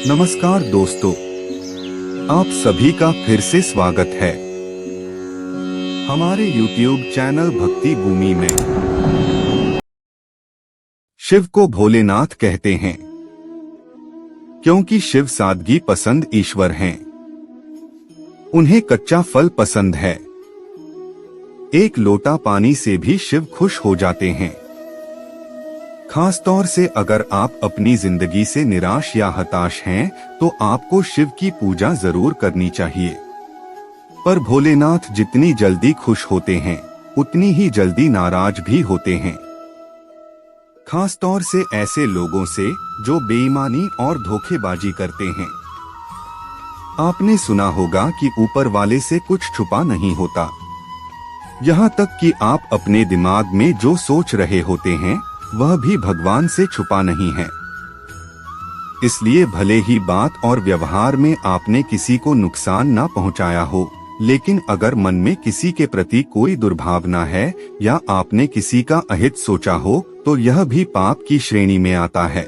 नमस्कार दोस्तों, आप सभी का फिर से स्वागत है हमारे YouTube चैनल भक्ति भूमि में। शिव को भोलेनाथ कहते हैं क्योंकि शिव सादगी पसंद ईश्वर हैं। उन्हें कच्चा फल पसंद है। एक लोटा पानी से भी शिव खुश हो जाते हैं। खासतौर से अगर आप अपनी जिंदगी से निराश या हताश हैं, तो आपको शिव की पूजा जरूर करनी चाहिए। पर भोलेनाथ जितनी जल्दी खुश होते हैं, उतनी ही जल्दी नाराज भी होते हैं। खासतौर से ऐसे लोगों से जो बेईमानी और धोखेबाजी करते हैं। आपने सुना होगा कि ऊपर वाले से कुछ छुपा नहीं होता। यहाँ तक कि आप अपने दिमाग में जो सोच रहे होते हैं, वह भी भगवान से छुपा नहीं है। इसलिए भले ही बात और व्यवहार में आपने किसी को नुकसान ना पहुंचाया हो, लेकिन अगर मन में किसी के प्रति कोई दुर्भावना है या आपने किसी का अहित सोचा हो, तो यह भी पाप की श्रेणी में आता है।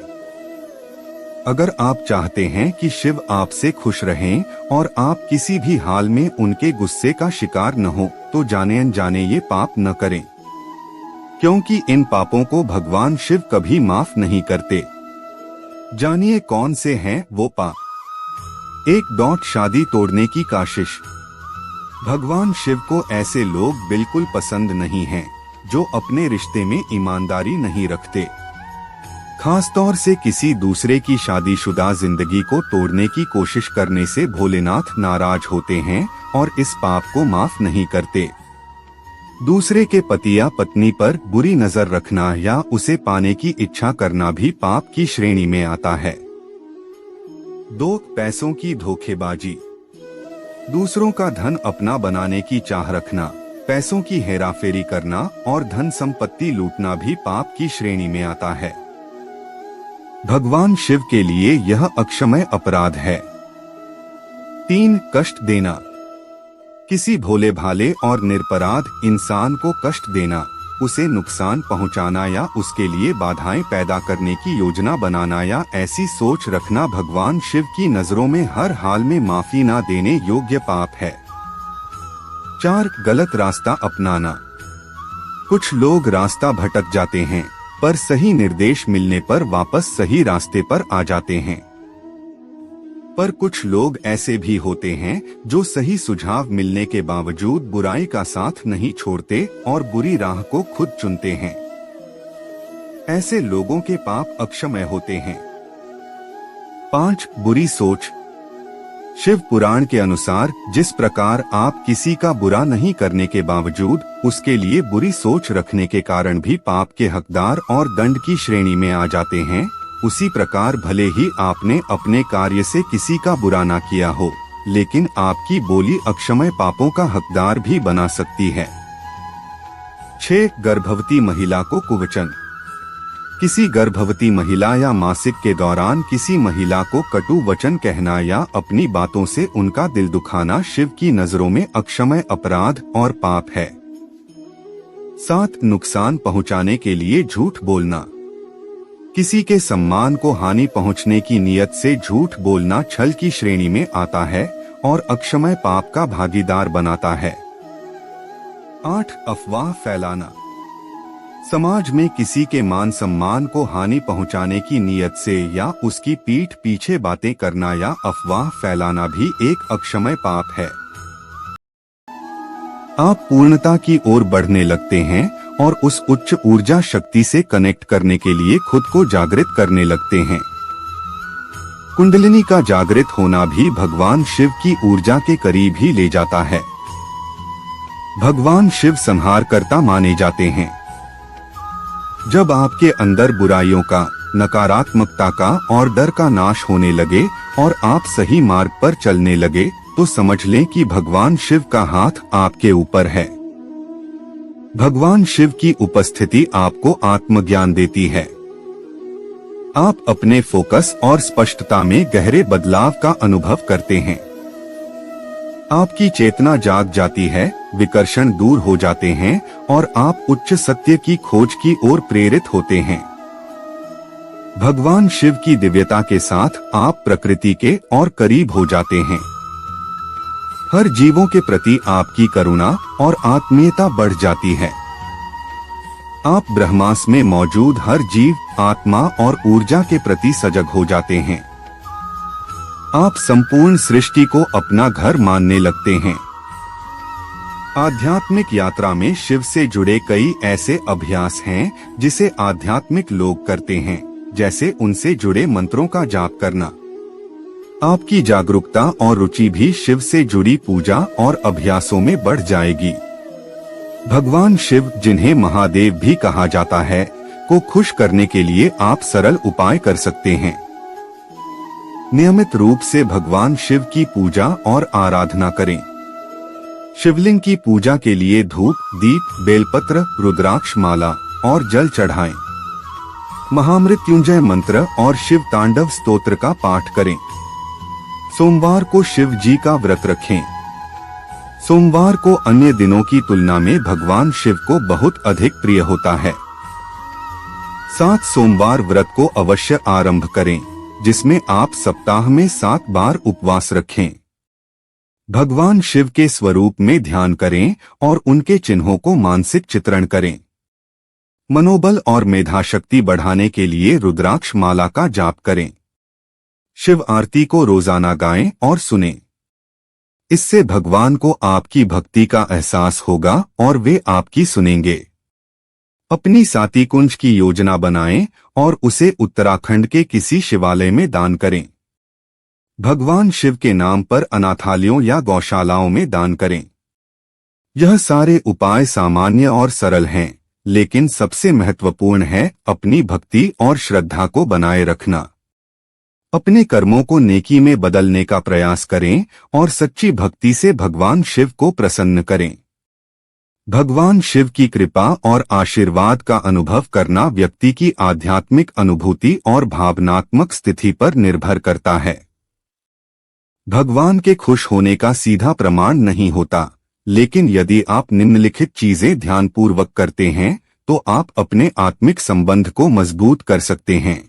अगर आप चाहते हैं कि शिव आपसे खुश रहें और आप किसी भी हाल में उनके गुस्से का शिकार न हो, तो जाने अनजाने ये पाप न करें, क्योंकि इन पापों को भगवान शिव कभी माफ नहीं करते। जानिए कौन से हैं वो पाप। 1. शादी तोड़ने की काशिश। भगवान शिव को ऐसे लोग बिल्कुल पसंद नहीं हैं, जो अपने रिश्ते में ईमानदारी नहीं रखते। खासतौर से किसी दूसरे की शादीशुदा जिंदगी को तोड़ने की कोशिश करने से भोलेनाथ नाराज होते हैं और इस पाप को माफ नहीं करते। दूसरे के पति या पत्नी पर बुरी नजर रखना या उसे पाने की इच्छा करना भी पाप की श्रेणी में आता है। 2. पैसों की धोखेबाजी। दूसरों का धन अपना बनाने की चाह रखना, पैसों की हेराफेरी करना और धन संपत्ति लूटना भी पाप की श्रेणी में आता है। भगवान शिव के लिए यह अक्षम्य अपराध है। 3. कष्ट देना। किसी भोले भाले और निरपराध इंसान को कष्ट देना, उसे नुकसान पहुंचाना या उसके लिए बाधाएं पैदा करने की योजना बनाना या ऐसी सोच रखना भगवान शिव की नजरों में हर हाल में माफी ना देने योग्य पाप है। 4. गलत रास्ता अपनाना। कुछ लोग रास्ता भटक जाते हैं, पर सही निर्देश मिलने पर वापस सही रास्ते पर आ जाते हैं। पर कुछ लोग ऐसे भी होते हैं जो सही सुझाव मिलने के बावजूद बुराई का साथ नहीं छोड़ते और बुरी राह को खुद चुनते हैं। ऐसे लोगों के पाप अक्षम्य होते हैं। 5. बुरी सोच। शिव पुराण के अनुसार जिस प्रकार आप किसी का बुरा नहीं करने के बावजूद उसके लिए बुरी सोच रखने के कारण भी पाप के हकदार और दंड की श्रेणी में आ जाते हैं, उसी प्रकार भले ही आपने अपने कार्य से किसी का बुरा ना किया हो, लेकिन आपकी बोली अक्षम्य पापों का हकदार भी बना सकती है। 6. गर्भवती महिला को कुवचन। किसी गर्भवती महिला या मासिक के दौरान किसी महिला को कटु वचन कहना या अपनी बातों से उनका दिल दुखाना शिव की नजरों में अक्षम्य अपराध और पाप है। 7. नुकसान पहुंचाने के लिए झूठ बोलना। किसी के सम्मान को हानि पहुंचने की नीयत से झूठ बोलना छल की श्रेणी में आता है और अक्षम्य पाप का भागीदार बनाता है। 8. अफवाह फैलाना। समाज में किसी के मान सम्मान को हानि पहुंचाने की नीयत से या उसकी पीठ पीछे बातें करना या अफवाह फैलाना भी एक अक्षम्य पाप है। आप पूर्णता की ओर बढ़ने लगते हैं और उस उच्च ऊर्जा शक्ति से कनेक्ट करने के लिए खुद को जागृत करने लगते हैं। कुंडलिनी का जागृत होना भी भगवान शिव की ऊर्जा के करीब ही ले जाता है। भगवान शिव संहारकर्ता माने जाते हैं। जब आपके अंदर बुराइयों का, नकारात्मकता का और डर का नाश होने लगे और आप सही मार्ग पर चलने लगे, तो समझ लें कि भगवान शिव का हाथ आपके ऊपर है। भगवान शिव की उपस्थिति आपको आत्मज्ञान देती है। आप अपने फोकस और स्पष्टता में गहरे बदलाव का अनुभव करते हैं। आपकी चेतना जाग जाती है, विकर्षण दूर हो जाते हैं और आप उच्च सत्य की खोज की ओर प्रेरित होते हैं। भगवान शिव की दिव्यता के साथ आप प्रकृति के और करीब हो जाते हैं। हर जीवों के प्रति आपकी करुणा और आत्मीयता बढ़ जाती है। आप ब्रह्मांड में मौजूद हर जीव, आत्मा और ऊर्जा के प्रति सजग हो जाते हैं। आप संपूर्ण सृष्टि को अपना घर मानने लगते हैं। आध्यात्मिक यात्रा में शिव से जुड़े कई ऐसे अभ्यास हैं जिसे आध्यात्मिक लोग करते हैं, जैसे उनसे जुड़े मंत्रों का जाप करना। आपकी जागरूकता और रुचि भी शिव से जुड़ी पूजा और अभ्यासों में बढ़ जाएगी। भगवान शिव, जिन्हें महादेव भी कहा जाता है, को खुश करने के लिए आप सरल उपाय कर सकते हैं। नियमित रूप से भगवान शिव की पूजा और आराधना करें। शिवलिंग की पूजा के लिए धूप, दीप, बेलपत्र, रुद्राक्ष माला और जल चढ़ाएं। महामृत्युंजय मंत्र और शिव तांडव स्तोत्र का पाठ करें। सोमवार को शिव जी का व्रत रखें। सोमवार को अन्य दिनों की तुलना में भगवान शिव को बहुत अधिक प्रिय होता है। 7 सोमवार व्रत को अवश्य आरंभ करें, जिसमें आप सप्ताह में 7 बार उपवास रखें। भगवान शिव के स्वरूप में ध्यान करें और उनके चिन्हों को मानसिक चित्रण करें। मनोबल और मेधा शक्ति बढ़ाने के लिए रुद्राक्ष माला का जाप करें। शिव आरती को रोजाना गाएं और सुनें। इससे भगवान को आपकी भक्ति का एहसास होगा और वे आपकी सुनेंगे। अपनी साती कुंज की योजना बनाएं और उसे उत्तराखंड के किसी शिवालय में दान करें। भगवान शिव के नाम पर अनाथालयों या गौशालाओं में दान करें। यह सारे उपाय सामान्य और सरल हैं, लेकिन सबसे महत्वपूर्ण है अपनी भक्ति और श्रद्धा को बनाए रखना। अपने कर्मों को नेकी में बदलने का प्रयास करें और सच्ची भक्ति से भगवान शिव को प्रसन्न करें। भगवान शिव की कृपा और आशीर्वाद का अनुभव करना व्यक्ति की आध्यात्मिक अनुभूति और भावनात्मक स्थिति पर निर्भर करता है। भगवान के खुश होने का सीधा प्रमाण नहीं होता, लेकिन यदि आप निम्नलिखित चीजें ध्यानपूर्वक करते हैं तो आप अपने आत्मिक संबंध को मजबूत कर सकते हैं।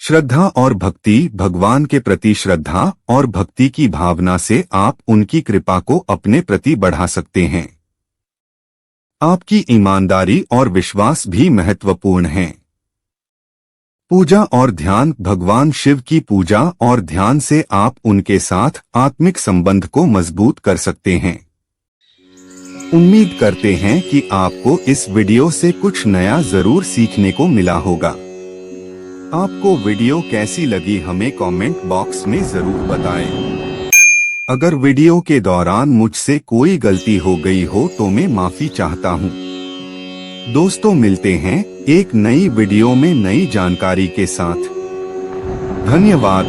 श्रद्धा और भक्ति। भगवान के प्रति श्रद्धा और भक्ति की भावना से आप उनकी कृपा को अपने प्रति बढ़ा सकते हैं। आपकी ईमानदारी और विश्वास भी महत्वपूर्ण हैं। पूजा और ध्यान। भगवान शिव की पूजा और ध्यान से आप उनके साथ आत्मिक संबंध को मजबूत कर सकते हैं। उम्मीद करते हैं कि आपको इस वीडियो से कुछ नया जरूर सीखने को मिला होगा। आपको वीडियो कैसी लगी हमें कमेंट बॉक्स में जरूर बताएं। अगर वीडियो के दौरान मुझसे कोई गलती हो गई हो तो मैं माफी चाहता हूं। दोस्तों, मिलते हैं एक नई वीडियो में नई जानकारी के साथ। धन्यवाद।